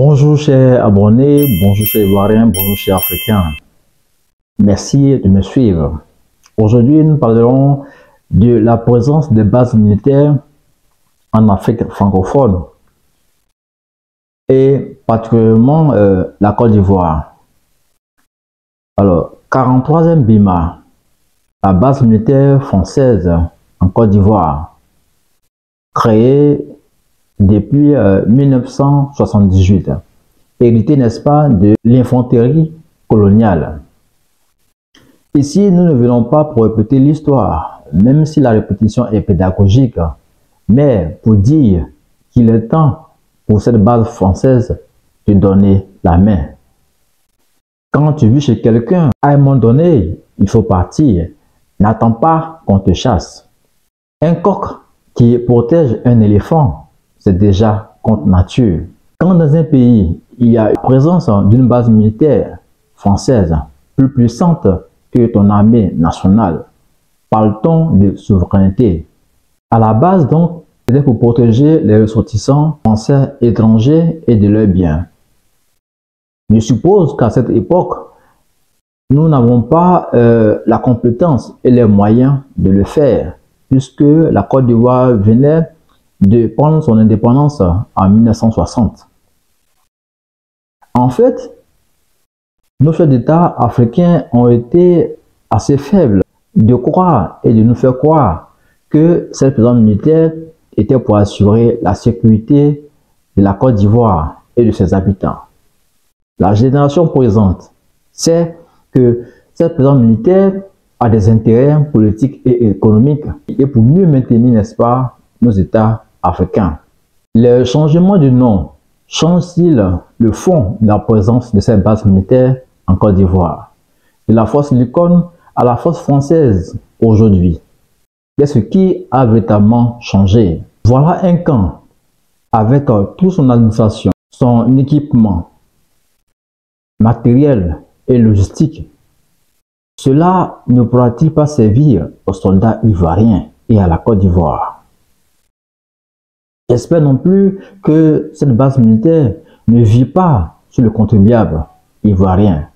Bonjour chers abonnés, bonjour chers Ivoiriens, bonjour chers Africains. Merci de me suivre. Aujourd'hui, nous parlerons de la présence des bases militaires en Afrique francophone et particulièrement la Côte d'Ivoire. Alors, 43e BIMA, la base militaire française en Côte d'Ivoire, créée depuis 1978, hérité, n'est-ce pas, de l'infanterie coloniale. Ici, nous ne venons pas pour répéter l'histoire, même si la répétition est pédagogique, mais pour dire qu'il est temps pour cette base française de donner la main. Quand tu vis chez quelqu'un, à un moment donné, il faut partir. N'attends pas qu'on te chasse. Un coq qui protège un éléphant, c'est déjà contre nature. Quand dans un pays, il y a la présence d'une base militaire française plus puissante que ton armée nationale, parle-t-on de souveraineté. À la base donc, c'était pour protéger les ressortissants français étrangers et de leurs biens. Je suppose qu'à cette époque, nous n'avons pas la compétence et les moyens de le faire, puisque la Côte d'Ivoire venait de prendre son indépendance en 1960. En fait, nos chefs d'État africains ont été assez faibles de croire et de nous faire croire que cette présence militaire était pour assurer la sécurité de la Côte d'Ivoire et de ses habitants. La génération présente sait que cette présence militaire a des intérêts politiques et économiques et pour mieux maintenir, n'est-ce pas, nos États africains. Le changement de nom change-t-il le fond de la présence de cette base militaire en Côte d'Ivoire? De la force Lincoln à la force française aujourd'hui. Qu'est-ce qui a véritablement changé? Voilà un camp avec toute son administration, son équipement matériel et logistique. Cela ne pourra-t-il pas servir aux soldats ivoiriens et à la Côte d'Ivoire? J'espère non plus que cette base militaire ne vit pas sur le contribuable ivoirien.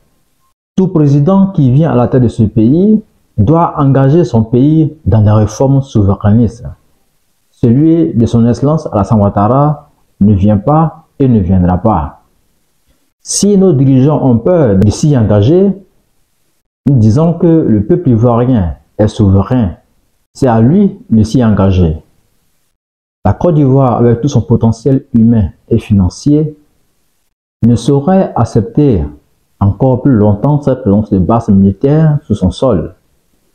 Tout président qui vient à la tête de ce pays doit engager son pays dans les réformes souverainistes. Celui de son Excellence Alassane Ouattara ne vient pas et ne viendra pas. Si nos dirigeants ont peur de s'y engager, nous disons que le peuple ivoirien est souverain. C'est à lui de s'y engager. La Côte d'Ivoire, avec tout son potentiel humain et financier, ne saurait accepter encore plus longtemps cette présence de bases militaires sur son sol.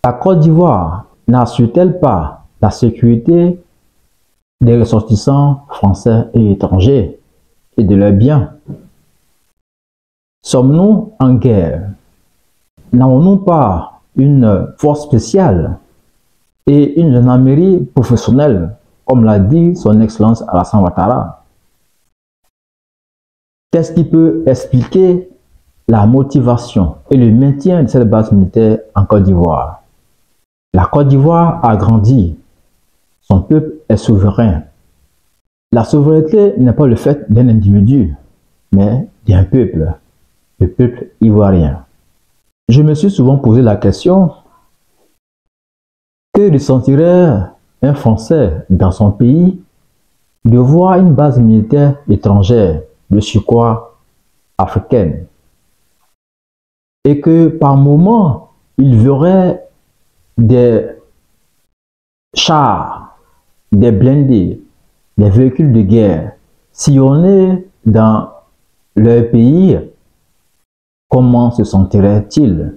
La Côte d'Ivoire n'assure-t-elle pas la sécurité des ressortissants français et étrangers et de leurs biens? Sommes-nous en guerre? N'avons-nous pas une force spéciale et une gendarmerie professionnelle, comme l'a dit son Excellence Alassane Ouattara? Qu'est-ce qui peut expliquer la motivation et le maintien de cette base militaire en Côte d'Ivoire? La Côte d'Ivoire a grandi. Son peuple est souverain. La souveraineté n'est pas le fait d'un individu, mais d'un peuple, le peuple ivoirien. Je me suis souvent posé la question, que ressentirait un Français dans son pays de voir une base militaire étrangère, de surcroît africaine, et que par moment, il verrait des chars, des blindés, des véhicules de guerre sillonner dans leur pays? Comment se sentirait-il?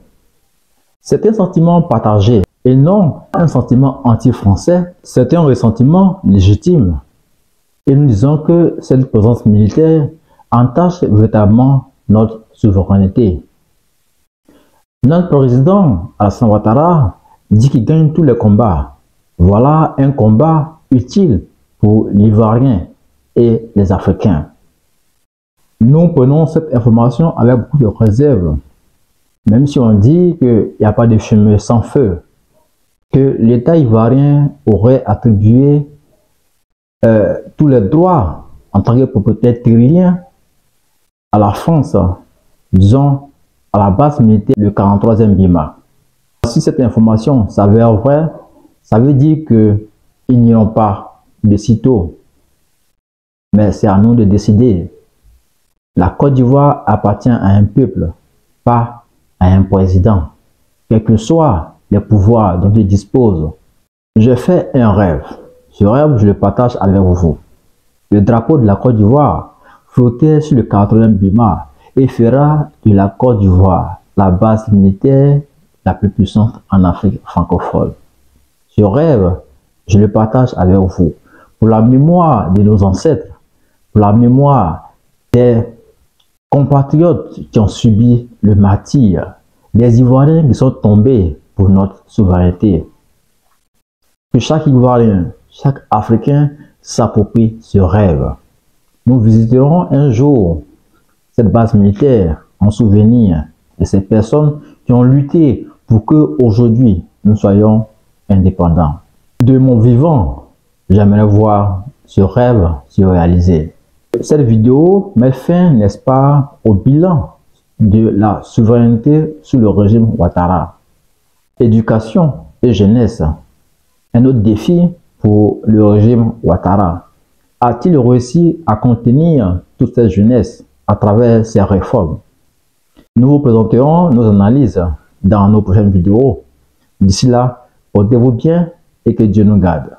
C'est un sentiment partagé et non un sentiment anti-français, c'est un ressentiment légitime. Et nous disons que cette présence militaire entache véritablement notre souveraineté. Notre président Alassane Ouattara dit qu'il gagne tous les combats. Voilà un combat utile pour l'Ivoirien et les Africains. Nous prenons cette information avec beaucoup de réserve, même si on dit qu'il n'y a pas de fumée sans feu, que l'État ivoirien aurait attribué tous les droits en tant que propriétaire terrien à la France, disons à la base militaire du 43e BIMA. Si cette information s'avère vraie, ça veut dire qu'ils n'iront pas de sitôt. Mais c'est à nous de décider. La Côte d'Ivoire appartient à un peuple, pas à un président. Quels que soient les pouvoirs dont il dispose. J'ai fait un rêve. Ce rêve, je le partage avec vous. Le drapeau de la Côte d'Ivoire flottait sur le 80e BIMA et fera de la Côte d'Ivoire la base militaire la plus puissante en Afrique francophone. Ce rêve, je le partage avec vous pour la mémoire de nos ancêtres, pour la mémoire des compatriotes qui ont subi le martyre, des Ivoiriens qui sont tombés pour notre souveraineté. Que chaque Ivoirien, chaque Africain s'approprie ce rêve. Nous visiterons un jour cette base militaire en souvenir de ces personnes qui ont lutté pour que aujourd'hui nous soyons indépendants. De mon vivant, j'aimerais voir ce rêve se réaliser. Cette vidéo met fin, n'est-ce pas, au bilan de la souveraineté sous le régime Ouattara. Éducation et jeunesse. Un autre défi pour le régime Ouattara. A-t-il réussi à contenir toute cette jeunesse à travers ces réformes? Nous vous présenterons nos analyses dans nos prochaines vidéos. D'ici là, portez-vous bien et que Dieu nous garde.